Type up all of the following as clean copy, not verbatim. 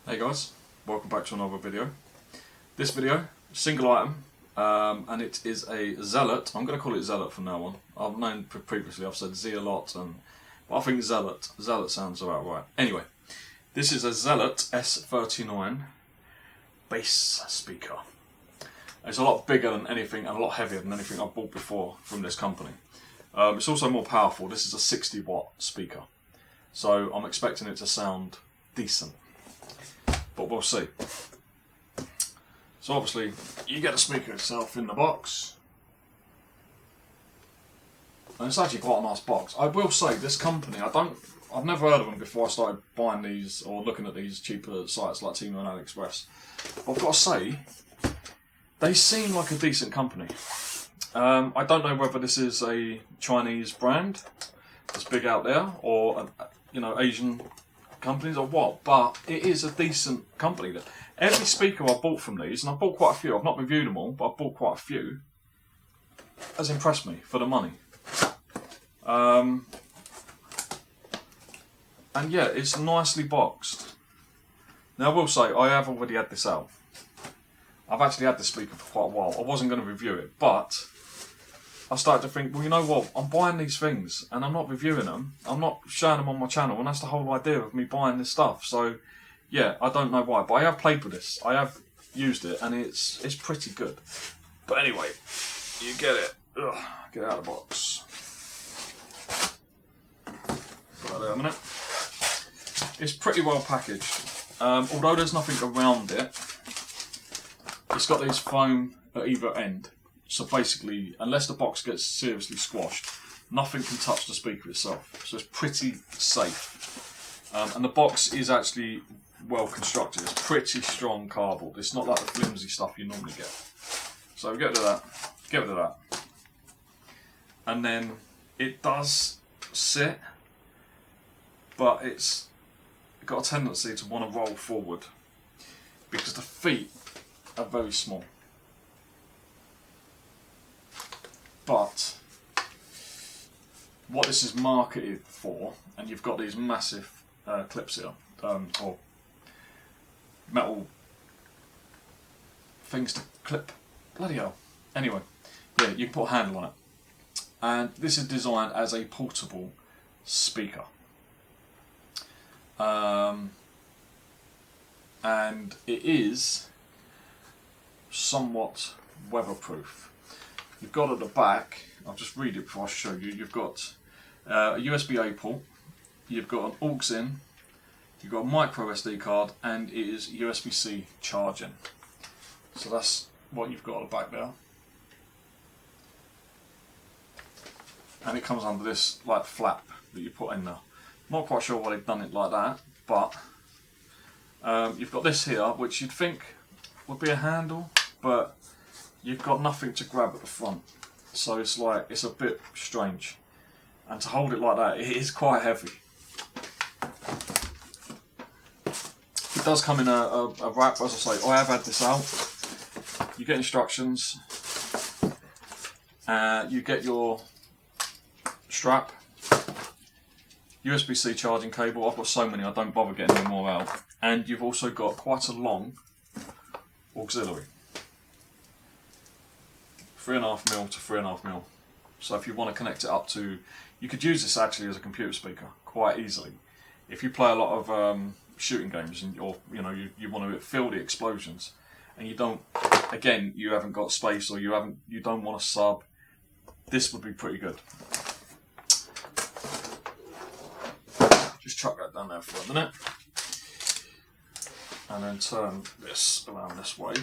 Hey guys, welcome back to another video. This video, single item, and it is a Zealot. I'm going to call it Zealot from now on. I've known previously I've said Zealot, but I think Zealot sounds about right. Anyway, this is a Zealot S39 bass speaker. It's a lot bigger than anything and a lot heavier than anything I've bought before from this company. It's also more powerful. This is a 60 watt speaker, so I'm expecting it to sound decent. But we'll see. So obviously, you get the speaker itself in the box. And it's actually quite a nice box. I will say, this company, I've never heard of them before I started buying these or looking at these cheaper sites like Temu and AliExpress. But I've got to say, they seem like a decent company. I don't know whether this is a Chinese brand that's big out there, or Asian companies or what, but it is a decent company. Every speaker I've bought from these, and I've bought quite a few, I've not reviewed them all, but I've bought quite a few, has impressed me for the money. And yeah, it's nicely boxed. Now I will say, I have already had this out. I've actually had this speaker for quite a while. I wasn't going to review it, but I started to think, well, you know what, I'm buying these things and I'm not reviewing them, I'm not showing them on my channel, and that's the whole idea of me buying this stuff. So yeah, I don't know why, but I have played with this, I have used it, and it's pretty good. But anyway, you get it. Ugh, get it out of the box. Put that there a minute. It's pretty well packaged, although there's nothing around it. It's got these foam at either end. So basically, unless the box gets seriously squashed, nothing can touch the speaker itself. So it's pretty safe. And the box is actually well constructed. It's pretty strong cardboard. It's not like the flimsy stuff you normally get. So we get rid of that. Get rid of that. And then it does sit, but it's got a tendency to want to roll forward because the feet are very small. But what this is marketed for, and you've got these massive clips here, or metal things to clip. Bloody hell. Anyway, yeah, you can put a handle on it. And this is designed as a portable speaker. And it is somewhat weatherproof. You've got at the back, I'll just read it before I show you, you've got a USB-A port, you've got an aux in, you've got a micro SD card, and it is USB-C charging. So that's what you've got at the back there. And it comes under this like flap that you put in there. Not quite sure why they've done it like that, but you've got this here, which you'd think would be a handle, but you've got nothing to grab at the front, so it's a bit strange. And to hold it like that, it is quite heavy. It does come in a wrap, as I say. I have had this out. You get instructions, you get your strap, USB-C charging cable. I've got so many I don't bother getting any more out. And you've also got quite a long auxiliary. 3.5mm to 3.5mm. So if you want to connect it up to, you could use this actually as a computer speaker quite easily. If you play a lot of shooting games, and you want to feel the explosions, and you don't, again, you haven't got space, or you don't want to sub, this would be pretty good. Just chuck that down there for a minute, and then turn this around this way,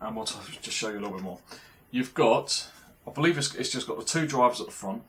and we'll just show you a little bit more. You've got, I believe it's just got the two drivers at the front.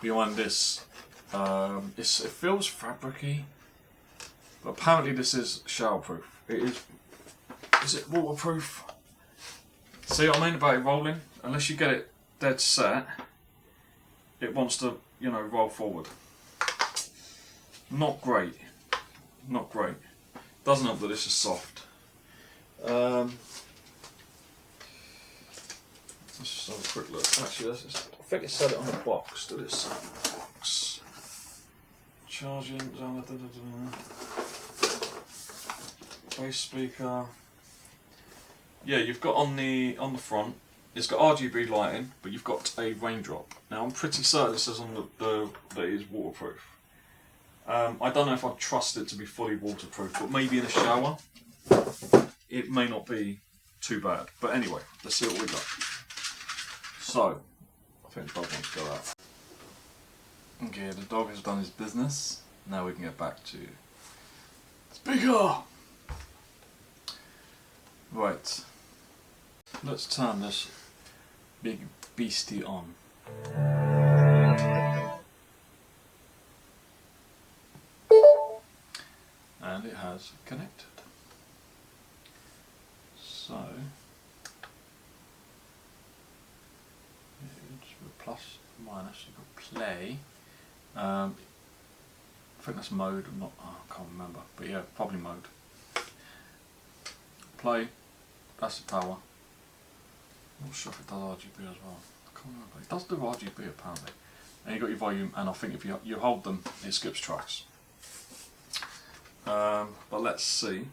Behind this, it feels fabric-y, but apparently this is showerproof. Is it waterproof? See what I mean about it rolling? Unless you get it dead set, it wants to, roll forward. Not great. Not great. Doesn't help that this is soft. Let's just have a quick look. Actually, I think it said it on the box. Did it say on the box? Charging. bass speaker. Yeah, you've got on the front, it's got RGB lighting, but you've got a raindrop. Now I'm pretty certain it says on that it is waterproof. I don't know if I'd trust it to be fully waterproof, but maybe in a shower it may not be too bad. But anyway, let's see what we got. So, I think the dog wants to go out. Okay, the dog has done his business. Now we can get back to speaker. Right, let's turn this big beastie on. And it has connected. So, it's plus, minus, you've got play. I think that's mode, I can't remember, but yeah, probably mode. Play, that's the power. I'm not sure if it does RGB as well. I can't remember. It does do RGB apparently. And you've got your volume, and I think if you hold them, it skips tracks. But let's see.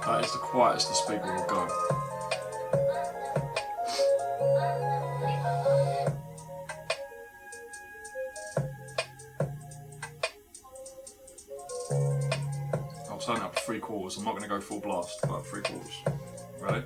That is the quietest the speaker will go. I'll turn it up to 3/4. I'm not going to go full blast, but 3/4. Ready?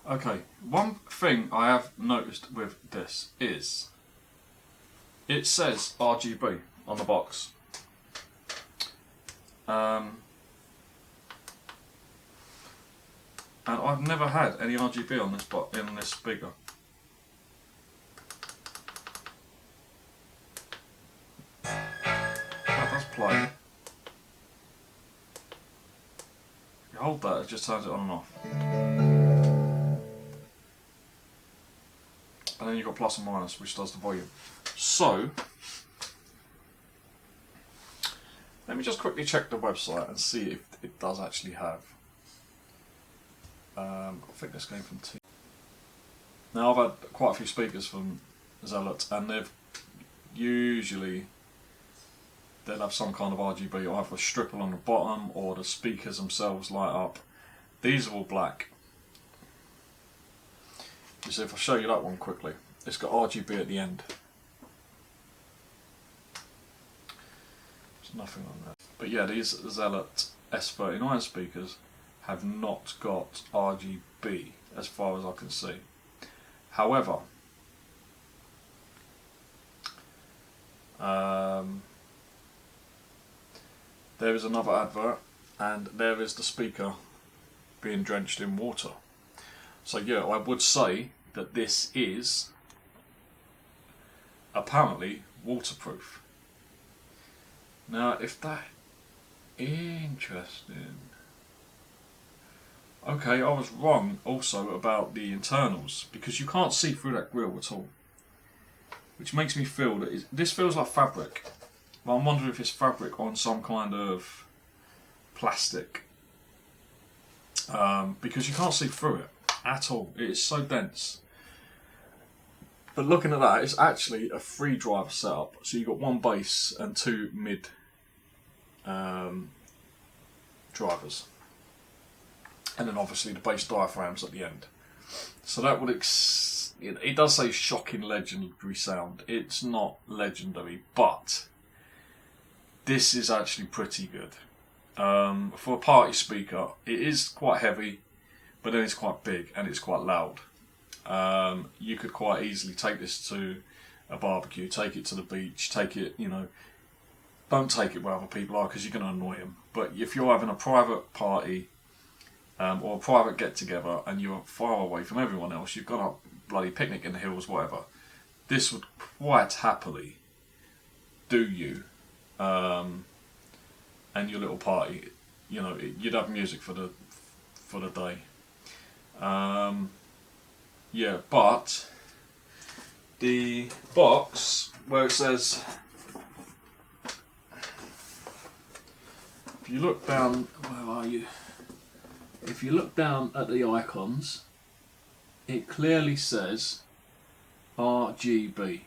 Okay, one thing I have noticed with this is it says RGB on the box. And I've never had any RGB on this speaker. That does play. If you hold that, it just turns it on and off. And then you've got plus and minus, which does the volume. So, let me just quickly check the website and see if it does actually have. I think this came from T. Now I've had quite a few speakers from Zealot, and they'll have some kind of RGB, either a strip along the bottom or the speakers themselves light up. These are all black. You see, if I show you that one quickly, it's got RGB at the end. There's nothing on there. But yeah, these Zealot S39 speakers have not got RGB as far as I can see. However, there is another advert, and there is the speaker being drenched in water. So yeah, I would say that this is apparently waterproof. Now, if that interesting. Okay, I was wrong also about the internals, because you can't see through that grill at all, which makes me feel that this feels like fabric. But I'm wondering if it's fabric on some kind of plastic, because you can't see through it at all. It is so dense. But looking at that, it's actually a 3-driver setup. So you've got one bass and 2 mid drivers. And then obviously the bass diaphragms at the end. So that would it does say shocking legendary sound. It's not legendary, but this is actually pretty good. For a party speaker, it is quite heavy, but then it's quite big and it's quite loud. You could quite easily take this to a barbecue, take it to the beach, take it, don't take it where other people are because you're going to annoy them. But if you're having a private party, or a private get-together and you're far away from everyone else, you've got a bloody picnic in the hills, whatever, this would quite happily do you and your little party. You'd have music for the day. Yeah, but the box where it says, if you look down, where are you? If you look down at the icons, it clearly says RGB.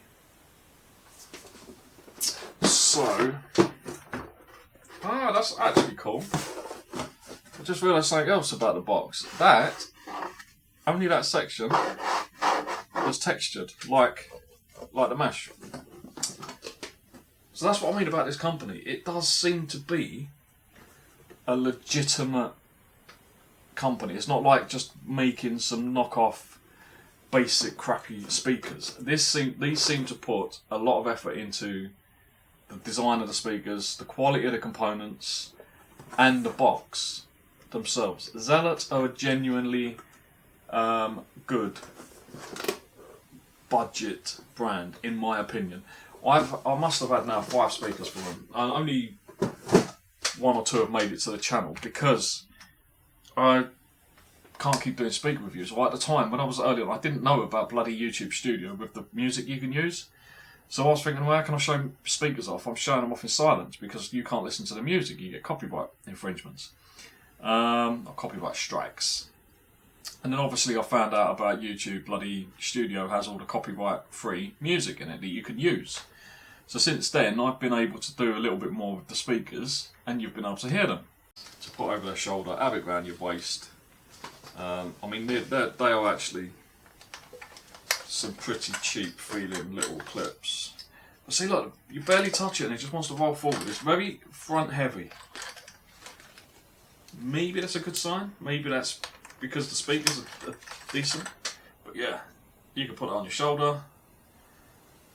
So, that's actually cool. I just realised something else about the box. Only that section was textured like the mesh. So that's what I mean about this company. It does seem to be a legitimate company. It's not like just making some knockoff basic crappy speakers. These seem to put a lot of effort into the design of the speakers, the quality of the components, and the box themselves. Zealot are a genuinely good budget brand, in my opinion. I must have had now 5 speakers for them, and only 1 or 2 have made it to the channel because I can't keep doing speaker reviews. Well, at the time, when I was earlier, I didn't know about bloody YouTube Studio with the music you can use. So I was thinking, well, how can I show speakers off? I'm showing them off in silence because you can't listen to the music. You get copyright infringements. Or copyright strikes. And then obviously I found out about YouTube. Bloody Studio has all the copyright-free music in it that you can use. So since then, I've been able to do a little bit more with the speakers, and you've been able to hear them. So put over their shoulder, have it round your waist. I mean, they are actually some pretty cheap feeling little clips. But see, look, you barely touch it and it just wants to roll forward. It's very front heavy. Maybe that's a good sign. Maybe that's because the speakers are decent. But yeah, you can put it on your shoulder,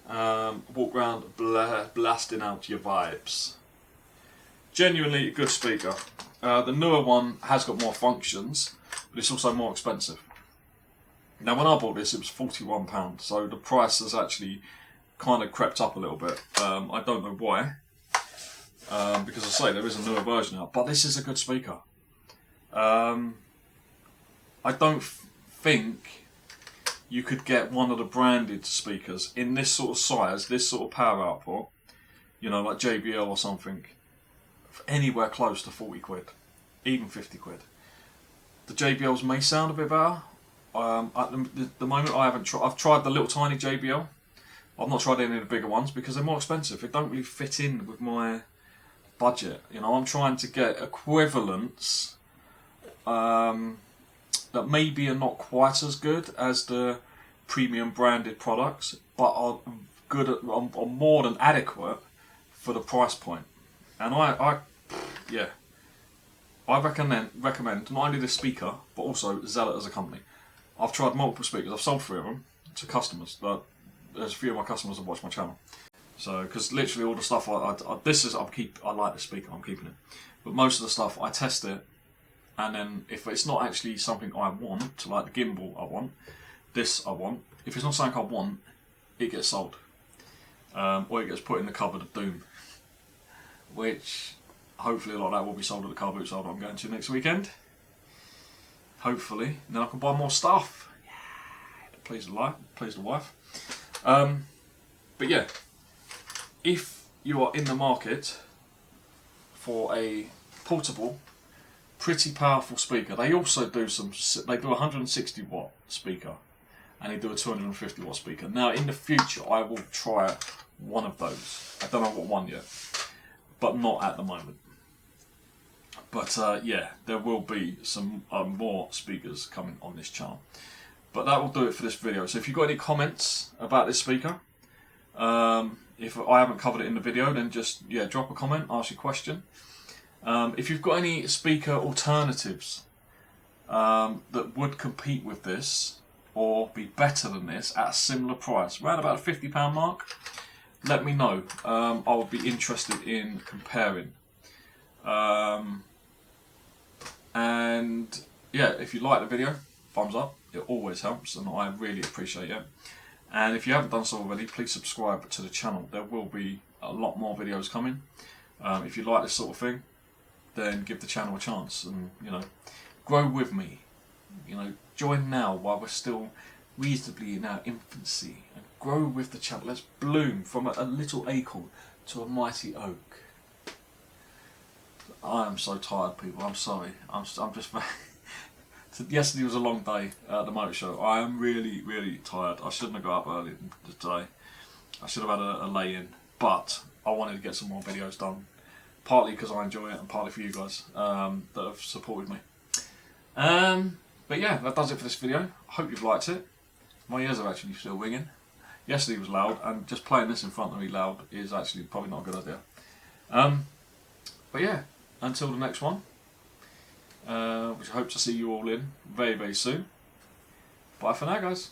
walk around blasting out your vibes. Genuinely a good speaker. The newer one has got more functions, but it's also more expensive. Now when I bought this it was £41, so the price has actually kind of crept up a little bit. I don't know why, because I say there is a newer version out, but this is a good speaker. I don't think you could get one of the branded speakers in this sort of size, this sort of power output, you know, like JBL or something, for anywhere close to 40 quid, even 50 quid. The JBLs may sound a bit better. At the moment I haven't tried. I've tried the little tiny JBL. I've not tried any of the bigger ones because they're more expensive. They don't really fit in with my budget. You know, I'm trying to get equivalents that maybe are not quite as good as the premium branded products, but are good at, are more than adequate for the price point. And I recommend not only this speaker but also Zealot as a company. I've tried multiple speakers. I've sold 3 of them to customers. But there's a few of my customers that watch my channel. So, because literally all the stuff I like the speaker. I'm keeping it. But most of the stuff I test it. And then if it's not actually something I want, like the gimbal I want, this I want, if it's not something I want, it gets sold. Or it gets put in the cupboard of doom. Which, hopefully a lot of that will be sold at the car boot sale that I'm going to next weekend. Hopefully. And then I can buy more stuff. Yeah, please the wife. But yeah, if you are in the market for a portable, pretty powerful speaker. They also do they do a 160 watt speaker and they do a 250 watt speaker. Now in the future I will try one of those. I don't know what one yet, but not at the moment. But yeah, there will be some more speakers coming on this channel. But that will do it for this video. So if you've got any comments about this speaker, if I haven't covered it in the video, then just drop a comment, ask your question. If you've got any speaker alternatives that would compete with this or be better than this at a similar price, around about the £50 mark, let me know. I would be interested in comparing. And yeah, if you like the video, thumbs up. It always helps and I really appreciate it. And if you haven't done so already, please subscribe to the channel. There will be a lot more videos coming. If you like this sort of thing, then give the channel a chance and, you know, grow with me. You know, join now while we're still reasonably in our infancy and grow with the channel. Let's bloom from a little acorn to a mighty oak. I am so tired, people. I'm sorry. I'm just yesterday was a long day at the motor show. I am really, really tired. I shouldn't have got up early today. I should have had a lay-in, but I wanted to get some more videos done. Partly because I enjoy it and partly for you guys that have supported me. But yeah, that does it for this video. I hope you've liked it. My ears are actually still ringing. Yesterday was loud and just playing this in front of me loud is actually probably not a good idea. But yeah, until the next one, which I hope to see you all in very, very soon. Bye for now, guys.